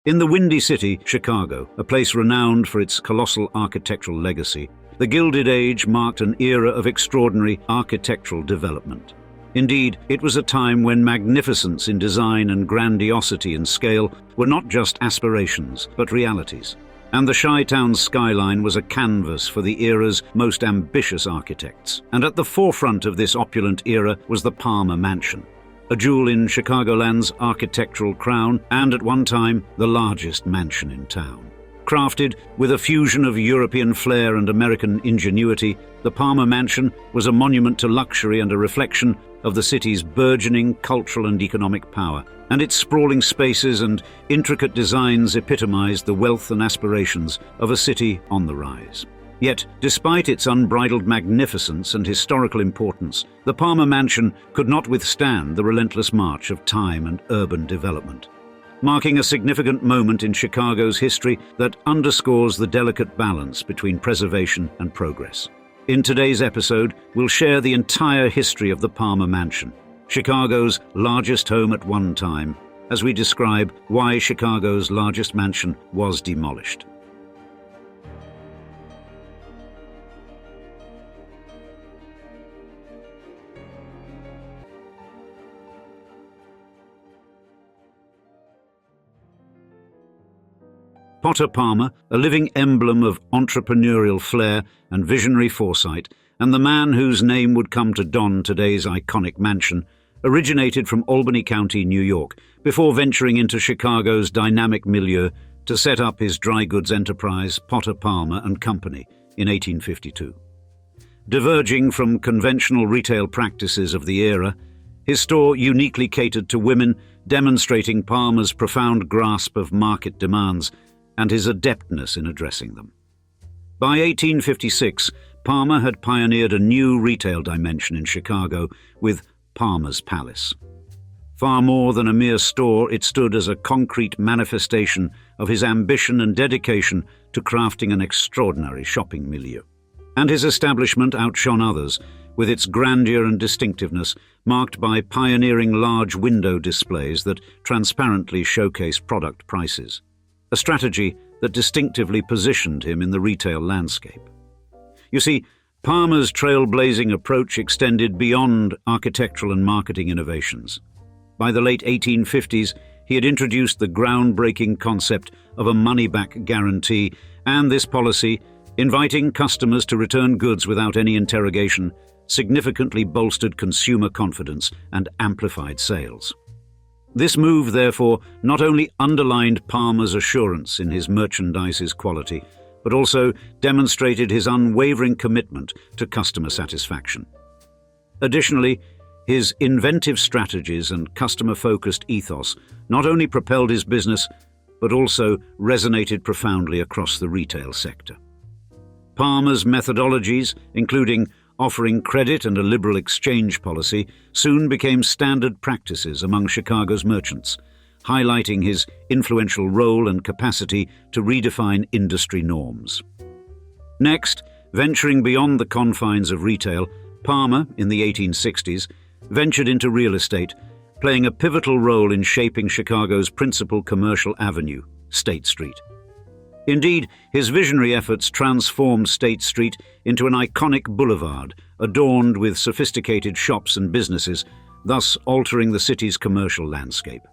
In the Windy City, Chicago, a place renowned for its colossal architectural legacy, the Gilded Age marked an era of extraordinary architectural development. Indeed, it was a time when magnificence in design and grandiosity in scale were not just aspirations, but realities. And the Chi-Town skyline was a canvas for the era's most ambitious architects. And at the forefront of this opulent era was the Palmer Mansion, a jewel in Chicagoland's architectural crown and at one time the largest mansion in town. Crafted with a fusion of European flair and American ingenuity, the Palmer Mansion was a monument to luxury and a reflection of the city's burgeoning cultural and economic power, and its sprawling spaces and intricate designs epitomized the wealth and aspirations of a city on the rise. Yet, despite its unbridled magnificence and historical importance, the Palmer Mansion could not withstand the relentless march of time and urban development, marking a significant moment in Chicago's history that underscores the delicate balance between preservation and progress. In today's episode, we'll share the entire history of the Palmer Mansion, Chicago's largest home at one time, as we describe why Chicago's largest mansion was demolished. Potter Palmer, a living emblem of entrepreneurial flair and visionary foresight, and the man whose name would come to don today's iconic mansion, originated from Albany County, New York, before venturing into Chicago's dynamic milieu to set up his dry goods enterprise, Potter Palmer and Company, in 1852. Diverging from conventional retail practices of the era, his store uniquely catered to women, demonstrating Palmer's profound grasp of market demands and his adeptness in addressing them. By 1856, Palmer had pioneered a new retail dimension in Chicago with Palmer's Palace. Far more than a mere store, it stood as a concrete manifestation of his ambition and dedication to crafting an extraordinary shopping milieu. And his establishment outshone others, with its grandeur and distinctiveness marked by pioneering large window displays that transparently showcased product prices, a strategy that distinctively positioned him in the retail landscape. You see, Palmer's trailblazing approach extended beyond architectural and marketing innovations. By the late 1850s, he had introduced the groundbreaking concept of a money-back guarantee, and this policy, inviting customers to return goods without any interrogation, significantly bolstered consumer confidence and amplified sales. This move, therefore, not only underlined Palmer's assurance in his merchandise's quality, but also demonstrated his unwavering commitment to customer satisfaction. Additionally, his inventive strategies and customer-focused ethos not only propelled his business, but also resonated profoundly across the retail sector. Palmer's methodologies, including offering credit and a liberal exchange policy, soon became standard practices among Chicago's merchants, highlighting his influential role and capacity to redefine industry norms. Next, venturing beyond the confines of retail, Palmer, in the 1860s, ventured into real estate, playing a pivotal role in shaping Chicago's principal commercial avenue, State Street. Indeed, his visionary efforts transformed State Street into an iconic boulevard adorned with sophisticated shops and businesses, thus altering the city's commercial landscape.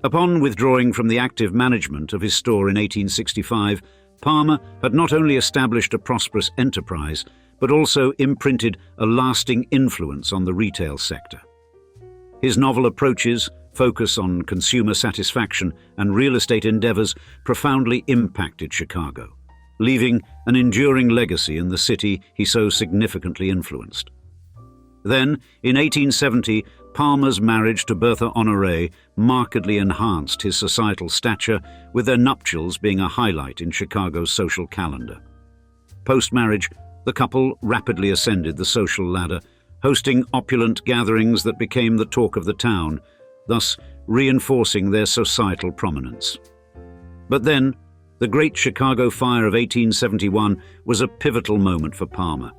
Upon withdrawing from the active management of his store in 1865, Palmer had not only established a prosperous enterprise, but also imprinted a lasting influence on the retail sector. His novel approaches, focus on consumer satisfaction and real estate endeavors profoundly impacted Chicago, leaving an enduring legacy in the city he so significantly influenced. Then, in 1870, Palmer's marriage to Bertha Honoré markedly enhanced his societal stature, with their nuptials being a highlight in Chicago's social calendar. Post-marriage, the couple rapidly ascended the social ladder, hosting opulent gatherings that became the talk of the town, thus reinforcing their societal prominence. But then, the Great Chicago Fire of 1871 was a pivotal moment for Palmer.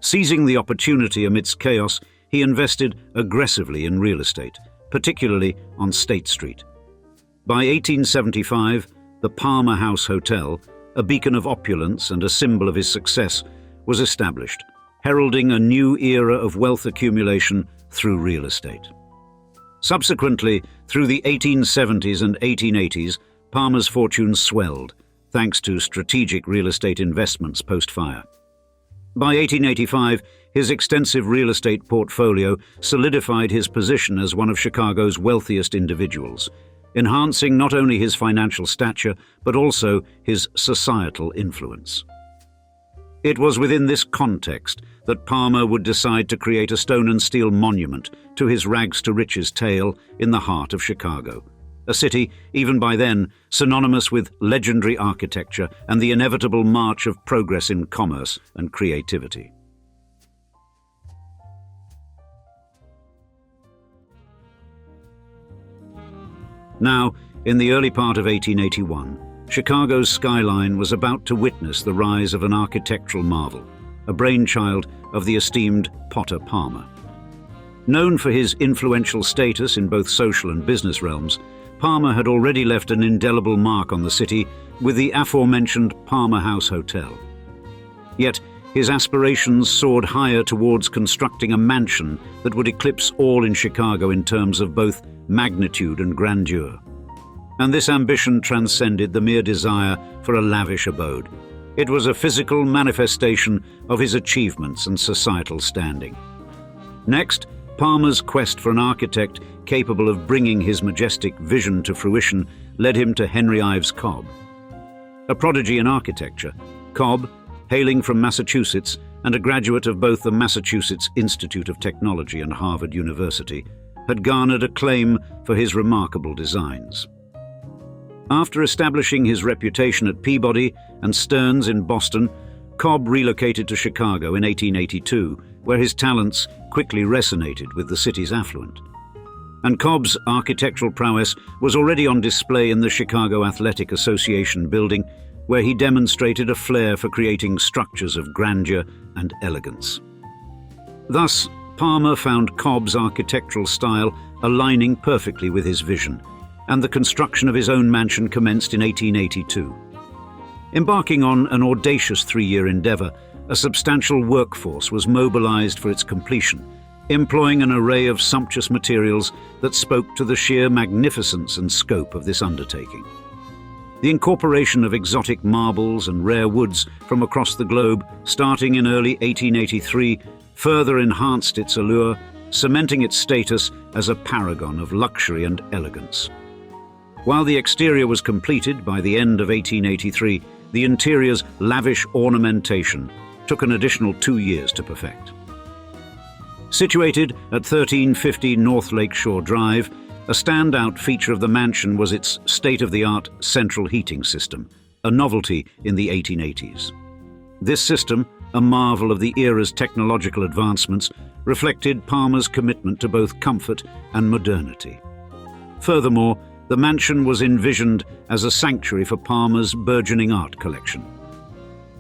Seizing the opportunity amidst chaos, he invested aggressively in real estate, particularly on State Street. By 1875, the Palmer House Hotel, a beacon of opulence and a symbol of his success, was established, heralding a new era of wealth accumulation through real estate. Subsequently, through the 1870s and 1880s, Palmer's fortunes swelled, thanks to strategic real estate investments post-fire. By 1885, his extensive real estate portfolio solidified his position as one of Chicago's wealthiest individuals, enhancing not only his financial stature but also his societal influence. It was within this context that Palmer would decide to create a stone and steel monument to his rags-to-riches tale in the heart of Chicago, a city, even by then, synonymous with legendary architecture and the inevitable march of progress in commerce and creativity. Now, in the early part of 1881, Chicago's skyline was about to witness the rise of an architectural marvel, a brainchild of the esteemed Potter Palmer. Known for his influential status in both social and business realms, Palmer had already left an indelible mark on the city with the aforementioned Palmer House Hotel. Yet, his aspirations soared higher towards constructing a mansion that would eclipse all in Chicago in terms of both magnitude and grandeur. And this ambition transcended the mere desire for a lavish abode. It was a physical manifestation of his achievements and societal standing. Next, Palmer's quest for an architect capable of bringing his majestic vision to fruition led him to Henry Ives Cobb. A prodigy in architecture, Cobb, hailing from Massachusetts and a graduate of both the Massachusetts Institute of Technology and Harvard University, had garnered acclaim for his remarkable designs. After establishing his reputation at Peabody and Stearns in Boston, Cobb relocated to Chicago in 1882, where his talents quickly resonated with the city's affluent. And Cobb's architectural prowess was already on display in the Chicago Athletic Association building, where he demonstrated a flair for creating structures of grandeur and elegance. Thus, Palmer found Cobb's architectural style aligning perfectly with his vision, and the construction of his own mansion commenced in 1882. Embarking on an audacious 3-year endeavor, a substantial workforce was mobilized for its completion, employing an array of sumptuous materials that spoke to the sheer magnificence and scope of this undertaking. The incorporation of exotic marbles and rare woods from across the globe, starting in early 1883, further enhanced its allure, cementing its status as a paragon of luxury and elegance. While the exterior was completed by the end of 1883, the interior's lavish ornamentation took an additional 2 years to perfect. Situated at 1350 North Lake Shore Drive, a standout feature of the mansion was its state-of-the-art central heating system, a novelty in the 1880s. This system, a marvel of the era's technological advancements, reflected Palmer's commitment to both comfort and modernity. Furthermore, the mansion was envisioned as a sanctuary for Palmer's burgeoning art collection.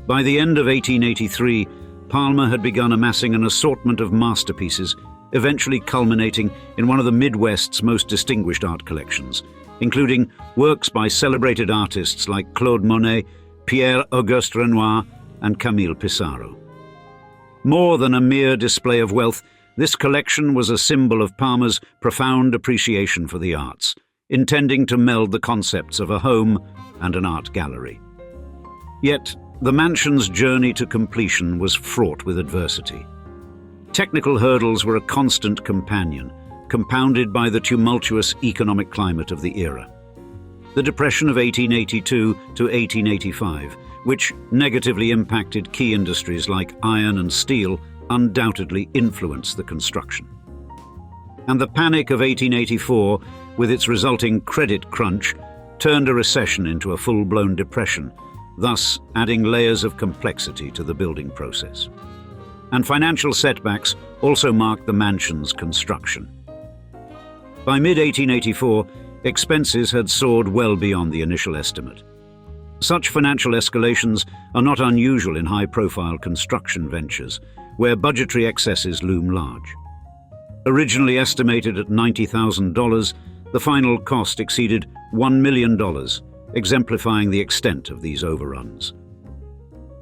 By the end of 1883, Palmer had begun amassing an assortment of masterpieces, eventually culminating in one of the Midwest's most distinguished art collections, including works by celebrated artists like Claude Monet, Pierre-Auguste Renoir, and Camille Pissarro. More than a mere display of wealth, this collection was a symbol of Palmer's profound appreciation for the arts, intending to meld the concepts of a home and an art gallery. Yet, the mansion's journey to completion was fraught with adversity. Technical hurdles were a constant companion, compounded by the tumultuous economic climate of the era. The Depression of 1882 to 1885, which negatively impacted key industries like iron and steel, undoubtedly influenced the construction. And the panic of 1884, with its resulting credit crunch, turned a recession into a full-blown depression, thus adding layers of complexity to the building process. And financial setbacks also marked the mansion's construction. By mid-1884, expenses had soared well beyond the initial estimate. Such financial escalations are not unusual in high-profile construction ventures, where budgetary excesses loom large. Originally estimated at $90,000, The final cost exceeded $1 million, exemplifying the extent of these overruns.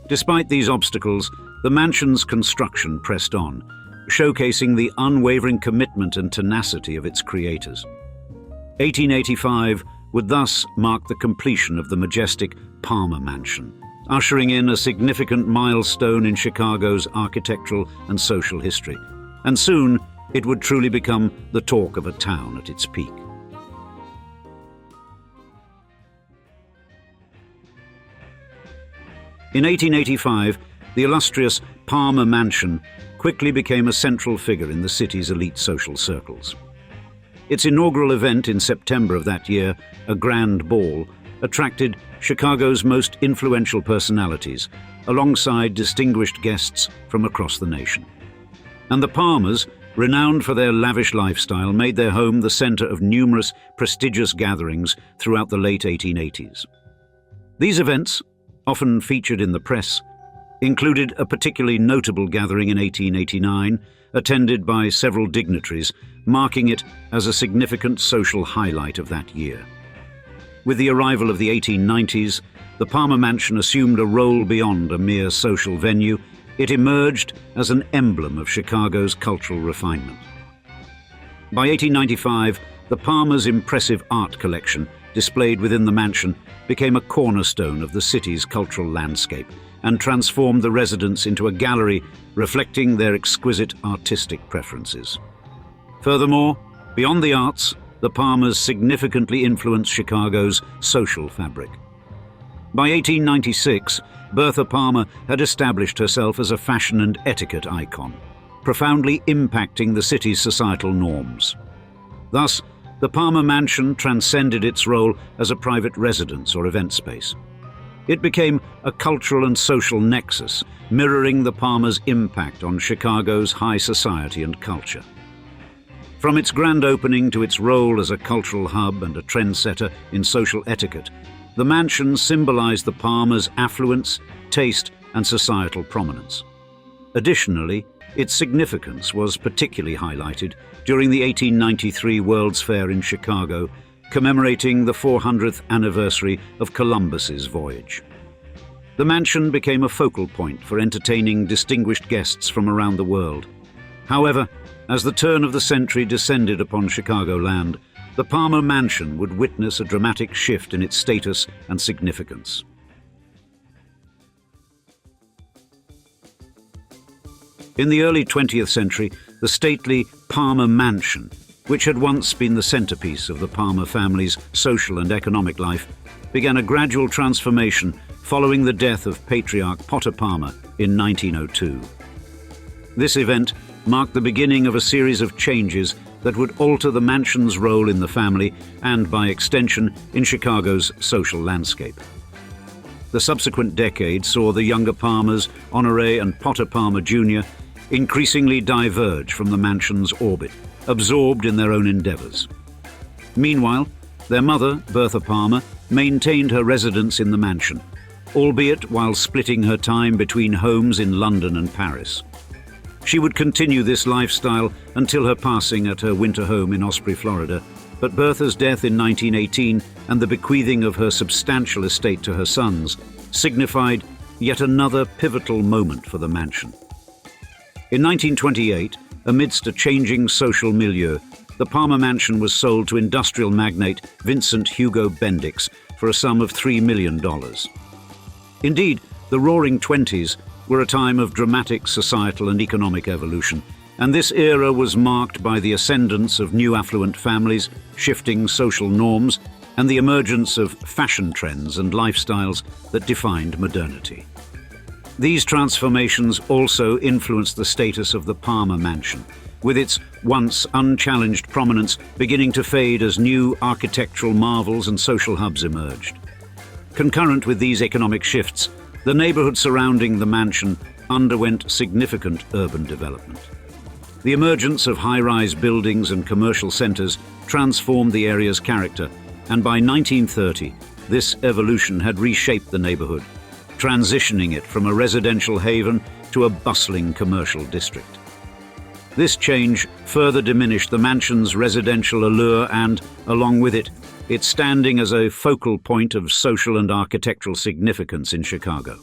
Despite these obstacles, the mansion's construction pressed on, showcasing the unwavering commitment and tenacity of its creators. 1885 would thus mark the completion of the majestic Palmer Mansion, ushering in a significant milestone in Chicago's architectural and social history, and soon it would truly become the talk of a town at its peak. In 1885, the illustrious Palmer Mansion quickly became a central figure in the city's elite social circles. Its inaugural event in September of that year, a grand ball, attracted Chicago's most influential personalities, alongside distinguished guests from across the nation. And the Palmers, renowned for their lavish lifestyle, made their home the center of numerous prestigious gatherings throughout the late 1880s. These events, often featured in the press, included a particularly notable gathering in 1889, attended by several dignitaries, marking it as a significant social highlight of that year. With the arrival of the 1890s, the Palmer Mansion assumed a role beyond a mere social venue. It emerged as an emblem of Chicago's cultural refinement. By 1895, the Palmers' impressive art collection, displayed within the mansion, became a cornerstone of the city's cultural landscape and transformed the residence into a gallery reflecting their exquisite artistic preferences. Furthermore, beyond the arts, the Palmers significantly influenced Chicago's social fabric. By 1896, Bertha Palmer had established herself as a fashion and etiquette icon, profoundly impacting the city's societal norms. Thus, the Palmer Mansion transcended its role as a private residence or event space. It became a cultural and social nexus, mirroring the Palmers' impact on Chicago's high society and culture. From its grand opening to its role as a cultural hub and a trendsetter in social etiquette, the mansion symbolized the Palmers' affluence, taste, and societal prominence. Additionally, its significance was particularly highlighted during the 1893 World's Fair in Chicago, commemorating the 400th anniversary of Columbus's voyage. The mansion became a focal point for entertaining distinguished guests from around the world. However, as the turn of the century descended upon Chicagoland, the Palmer Mansion would witness a dramatic shift in its status and significance. In the early 20th century, the stately Palmer Mansion, which had once been the centerpiece of the Palmer family's social and economic life, began a gradual transformation following the death of patriarch Potter Palmer in 1902. This event marked the beginning of a series of changes that would alter the mansion's role in the family and, by extension, in Chicago's social landscape. The subsequent decade saw the younger Palmers, Honoré and Potter Palmer Jr., increasingly diverge from the mansion's orbit, absorbed in their own endeavors. Meanwhile, their mother, Bertha Palmer, maintained her residence in the mansion, albeit while splitting her time between homes in London and Paris. She would continue this lifestyle until her passing at her winter home in Osprey, Florida, but Bertha's death in 1918 and the bequeathing of her substantial estate to her sons signified yet another pivotal moment for the mansion. In 1928, amidst a changing social milieu, the Palmer Mansion was sold to industrial magnate Vincent Hugo Bendix for a sum of $3 million. Indeed, the Roaring Twenties were a time of dramatic societal and economic evolution, and this era was marked by the ascendance of new affluent families, shifting social norms, and the emergence of fashion trends and lifestyles that defined modernity. These transformations also influenced the status of the Palmer Mansion, with its once unchallenged prominence beginning to fade as new architectural marvels and social hubs emerged. Concurrent with these economic shifts, the neighborhood surrounding the mansion underwent significant urban development. The emergence of high-rise buildings and commercial centers transformed the area's character, and by 1930, this evolution had reshaped the neighborhood, transitioning it from a residential haven to a bustling commercial district. This change further diminished the mansion's residential allure and, along with it, its standing as a focal point of social and architectural significance in Chicago.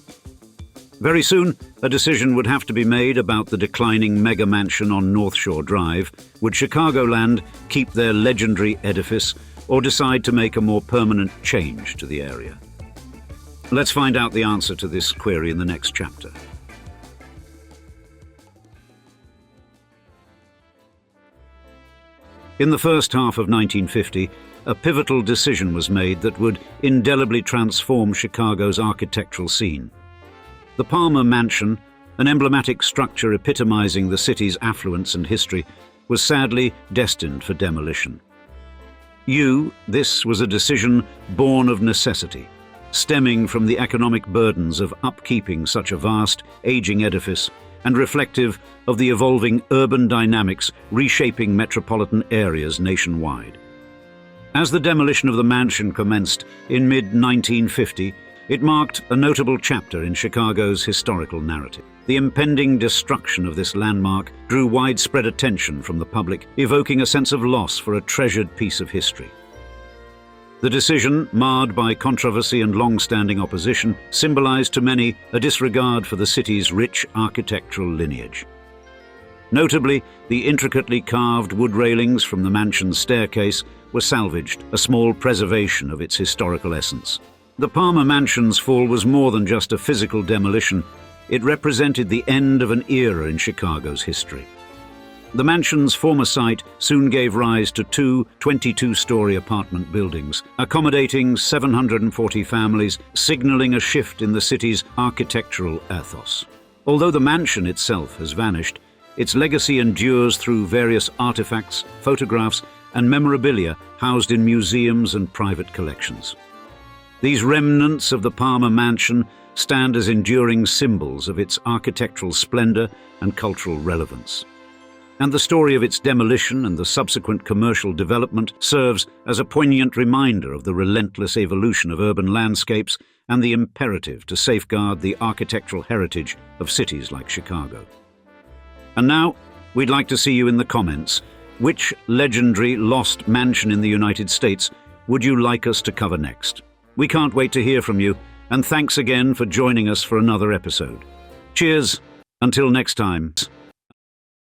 Very soon, a decision would have to be made about the declining mega mansion on North Shore Drive. Would Chicagoland keep their legendary edifice or decide to make a more permanent change to the area? Let's find out the answer to this query in the next chapter. In the first half of 1950, a pivotal decision was made that would indelibly transform Chicago's architectural scene. The Palmer Mansion, an emblematic structure epitomizing the city's affluence and history, was sadly destined for demolition. This was a decision born of necessity, stemming from the economic burdens of upkeeping such a vast, aging edifice and reflective of the evolving urban dynamics reshaping metropolitan areas nationwide. As the demolition of the mansion commenced in mid-1950, it marked a notable chapter in Chicago's historical narrative. The impending destruction of this landmark drew widespread attention from the public, evoking a sense of loss for a treasured piece of history. The decision, marred by controversy and long-standing opposition, symbolized to many a disregard for the city's rich architectural lineage. Notably, the intricately carved wood railings from the mansion's staircase were salvaged, a small preservation of its historical essence. The Palmer Mansion's fall was more than just a physical demolition. It represented the end of an era in Chicago's history. The mansion's former site soon gave rise to two 22-story apartment buildings, accommodating 740 families, signaling a shift in the city's architectural ethos. Although the mansion itself has vanished, its legacy endures through various artifacts, photographs, and memorabilia housed in museums and private collections. These remnants of the Palmer Mansion stand as enduring symbols of its architectural splendor and cultural relevance. And the story of its demolition and the subsequent commercial development serves as a poignant reminder of the relentless evolution of urban landscapes and the imperative to safeguard the architectural heritage of cities like Chicago. And now, we'd like to see you in the comments. Which legendary lost mansion in the United States would you like us to cover next? We can't wait to hear from you, and thanks again for joining us for another episode. Cheers, until next time.